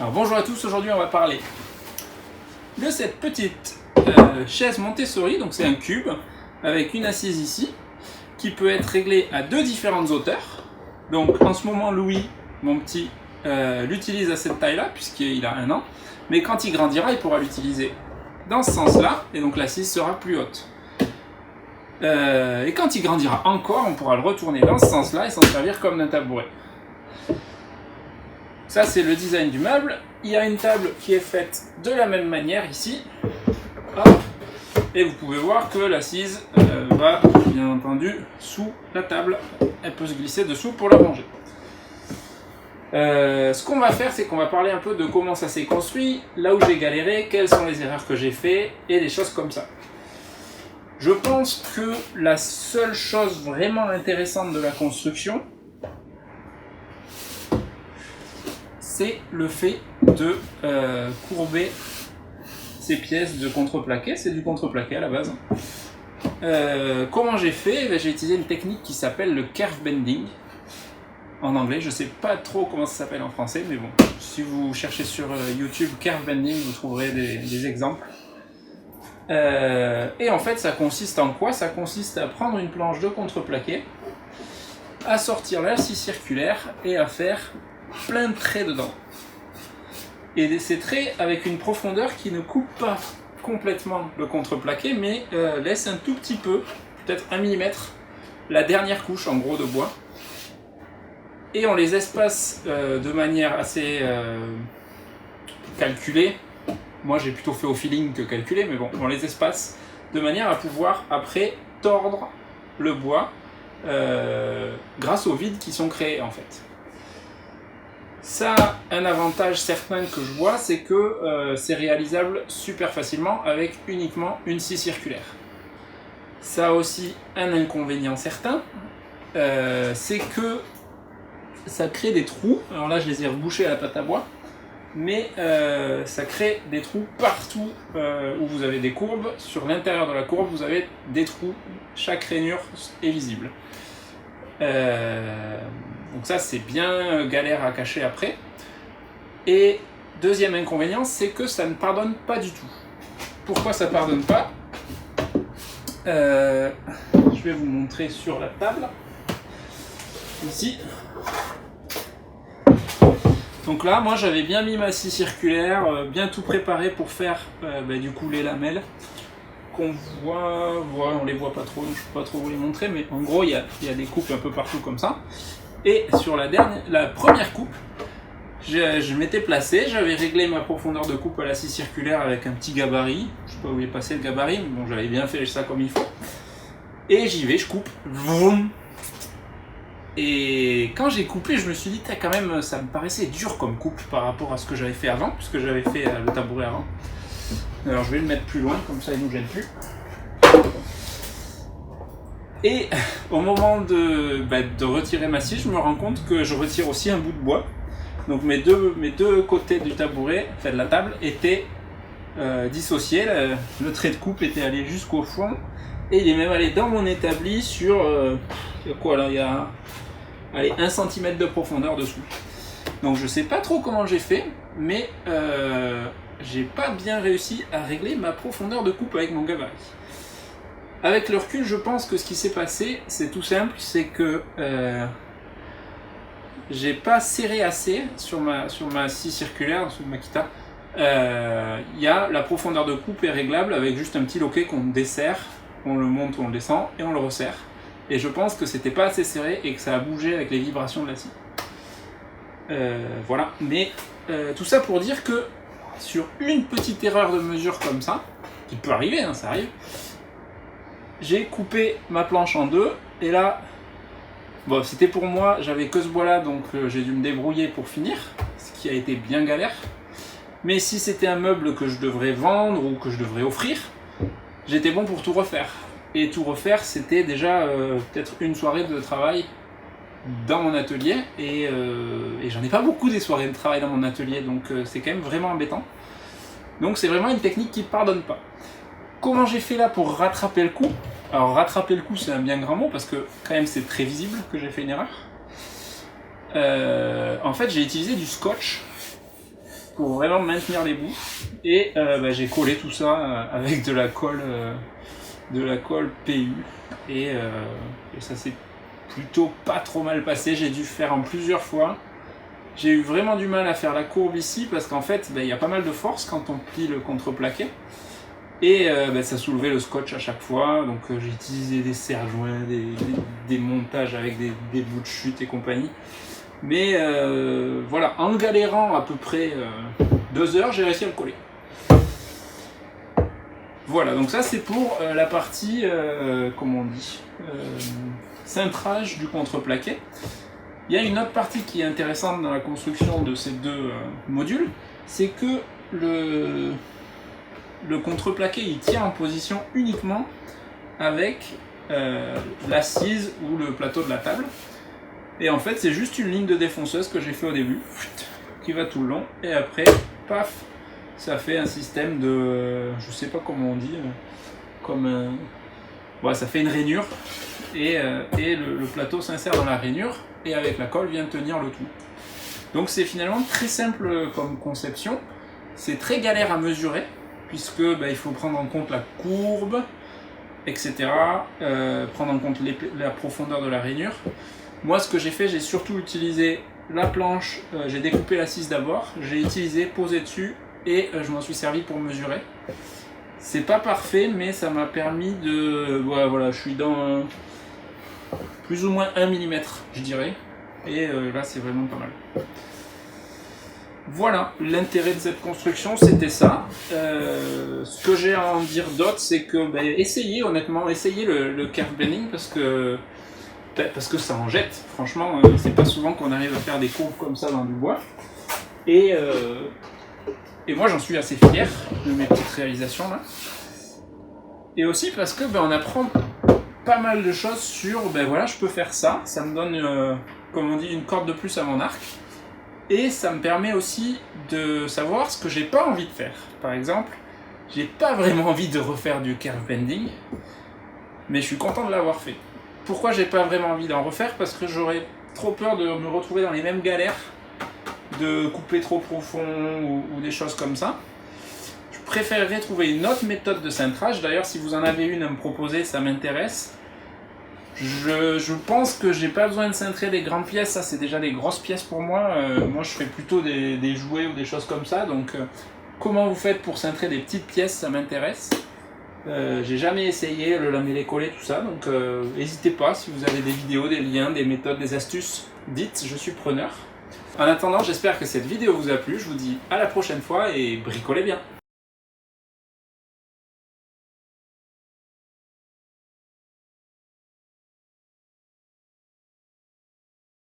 Alors bonjour à tous, aujourd'hui on va parler de cette petite chaise Montessori, donc c'est un cube avec une assise ici qui peut être réglée à deux différentes hauteurs. Donc en ce moment Louis, mon petit, l'utilise à cette taille-là puisqu'il a 1 an, mais quand il grandira il pourra l'utiliser dans ce sens-là et donc l'assise sera plus haute. Et quand il grandira encore, on pourra le retourner dans ce sens-là et s'en servir comme d'un tabouret. Ça c'est le design du meuble. Il y a une table qui est faite de la même manière ici. Hop. Et vous pouvez voir que l'assise va bien entendu sous la table. Elle peut se glisser dessous pour la ranger. Ce qu'on va faire, c'est qu'on va parler un peu de comment ça s'est construit, là où j'ai galéré, quelles sont les erreurs que j'ai fait et des choses comme ça. Je pense que la seule chose vraiment intéressante de la construction, c'est le fait de courber ces pièces de contreplaqué. C'est du contreplaqué à la base. Comment j'ai fait? J'ai utilisé une technique qui s'appelle le curve bending en anglais. Je sais pas trop comment ça s'appelle en français, mais bon, si vous cherchez sur YouTube curve bending, vous trouverez des exemples. Et en fait, ça consiste en quoi? Ça consiste à prendre une planche de contreplaqué, à sortir la scie circulaire et à faire plein de traits dedans. Et ces traits avec une profondeur qui ne coupe pas complètement le contreplaqué, mais laisse un tout petit peu, peut-être 1 mm, la dernière couche en gros de bois. Et on les espace de manière assez calculée. Moi j'ai plutôt fait au feeling que calculé, mais bon, on les espace de manière à pouvoir après tordre le bois grâce aux vides qui sont créés en fait. Ça a un avantage certain que je vois, c'est que c'est réalisable super facilement avec uniquement une scie circulaire. Ça a aussi un inconvénient certain, c'est que ça crée des trous. Alors là je les ai rebouchés à la pâte à bois, mais ça crée des trous partout où vous avez des courbes. Sur l'intérieur de la courbe vous avez des trous, chaque rainure est visible. Donc ça c'est bien galère à cacher après. Et deuxième inconvénient, c'est que ça ne pardonne pas du tout. Pourquoi ça ne pardonne pas? Je vais vous montrer sur la table. Ici. Donc là, moi j'avais bien mis ma scie circulaire, bien tout préparé pour faire du coup les lamelles qu'on voit, on les voit pas trop, donc je peux pas trop vous les montrer, mais en gros il y a des coupes un peu partout comme ça. Et sur la première coupe, je m'étais placé, j'avais réglé ma profondeur de coupe à la scie circulaire avec un petit gabarit. Je sais pas où il est passé le gabarit, mais bon, j'avais bien fait ça comme il faut. Et j'y vais, je coupe. Vroom. Et quand j'ai coupé, je me suis dit, quand même, ça me paraissait dur comme coupe par rapport à ce que j'avais fait avant, puisque j'avais fait le tabouret avant. Alors je vais le mettre plus loin, comme ça il ne nous gêne plus. Et au moment de retirer ma scie, je me rends compte que je retire aussi un bout de bois. Donc mes deux côtés du tabouret, enfin de la table, étaient dissociés. Le trait de coupe était allé jusqu'au fond. Et il est même allé dans mon établi sur... il y a quoi là? Il y a 1 cm de profondeur dessous. Donc je sais pas trop comment j'ai fait, mais j'ai pas bien réussi à régler ma profondeur de coupe avec mon gabarit. Avec le recul, je pense que ce qui s'est passé, c'est tout simple, c'est que j'ai pas serré assez sur ma scie circulaire, sur ma Makita. La profondeur de coupe est réglable avec juste un petit loquet qu'on desserre, on le monte, on le descend et on le resserre. Et je pense que c'était pas assez serré et que ça a bougé avec les vibrations de la scie. Voilà, mais tout ça pour dire que sur une petite erreur de mesure comme ça, qui peut arriver, hein, ça arrive, j'ai coupé ma planche en deux, et là, bon, c'était pour moi, j'avais que ce bois là, donc j'ai dû me débrouiller pour finir, ce qui a été bien galère. Mais si c'était un meuble que je devrais vendre ou que je devrais offrir, j'étais bon pour tout refaire. Et tout refaire, c'était déjà peut-être une soirée de travail dans mon atelier, et j'en ai pas beaucoup des soirées de travail dans mon atelier, donc c'est quand même vraiment embêtant. Donc c'est vraiment une technique qui ne pardonne pas. Comment j'ai fait là pour rattraper le coup? Alors rattraper le coup c'est un bien grand mot parce que quand même c'est très visible que j'ai fait une erreur. En fait j'ai utilisé du scotch pour vraiment maintenir les bouts. Et j'ai collé tout ça avec de la colle PU. Et ça s'est plutôt pas trop mal passé. J'ai dû faire en plusieurs fois. J'ai eu vraiment du mal à faire la courbe ici parce qu'en fait, il y a pas mal de force quand on plie le contreplaqué. Et ça soulevait le scotch à chaque fois. Donc j'ai utilisé des serre-joints, des montages avec des bouts de chute et compagnie. Mais voilà, en galérant à peu près 2 heures, j'ai réussi à le coller. Voilà, donc ça c'est pour la partie, comment on dit, cintrage du contreplaqué. Il y a une autre partie qui est intéressante dans la construction de ces deux modules, c'est que le contreplaqué il tient en position uniquement avec l'assise ou le plateau de la table. Et en fait c'est juste une ligne de défonceuse que j'ai fait au début, qui va tout le long, et après, paf, ça fait un système de, je sais pas comment on dit, ça fait une rainure, et le plateau s'insère dans la rainure, et avec la colle vient tenir le tout. Donc c'est finalement très simple comme conception, c'est très galère à mesurer, puisque il faut prendre en compte la courbe, etc., prendre en compte la profondeur de la rainure. Moi ce que j'ai fait, j'ai surtout utilisé la planche, j'ai découpé l'assise d'abord, j'ai utilisé, posé dessus, et je m'en suis servi pour mesurer. C'est pas parfait, mais ça m'a permis de... Voilà, je suis dans plus ou moins 1 mm, je dirais. Et là, c'est vraiment pas mal. Voilà, l'intérêt de cette construction, c'était ça. Ce que j'ai à en dire d'autre, c'est que essayez, honnêtement, essayez le curve bending, parce que ça en jette. Franchement, c'est pas souvent qu'on arrive à faire des courbes comme ça dans du bois. Et moi j'en suis assez fier de mes petites réalisations là. Et aussi parce que on apprend pas mal de choses sur je peux faire ça, ça me donne comme on dit une corde de plus à mon arc. Et ça me permet aussi de savoir ce que j'ai pas envie de faire. Par exemple, j'ai pas vraiment envie de refaire du curve bending, mais je suis content de l'avoir fait. Pourquoi j'ai pas vraiment envie d'en refaire? Parce que j'aurais trop peur de me retrouver dans les mêmes galères, de couper trop profond ou des choses comme ça. Je préférerais trouver une autre méthode de cintrage. D'ailleurs, si vous en avez une à me proposer, ça m'intéresse. Je pense que j'ai pas besoin de cintrer des grandes pièces, ça c'est déjà des grosses pièces pour moi. Moi je ferais plutôt des jouets ou des choses comme ça. Donc comment vous faites pour cintrer des petites pièces, ça m'intéresse. J'ai jamais essayé le lamellé-collé, tout ça, donc n'hésitez pas, si vous avez des vidéos, des liens, des méthodes, des astuces, dites, je suis preneur. En attendant, j'espère que cette vidéo vous a plu, je vous dis à la prochaine fois et bricolez bien.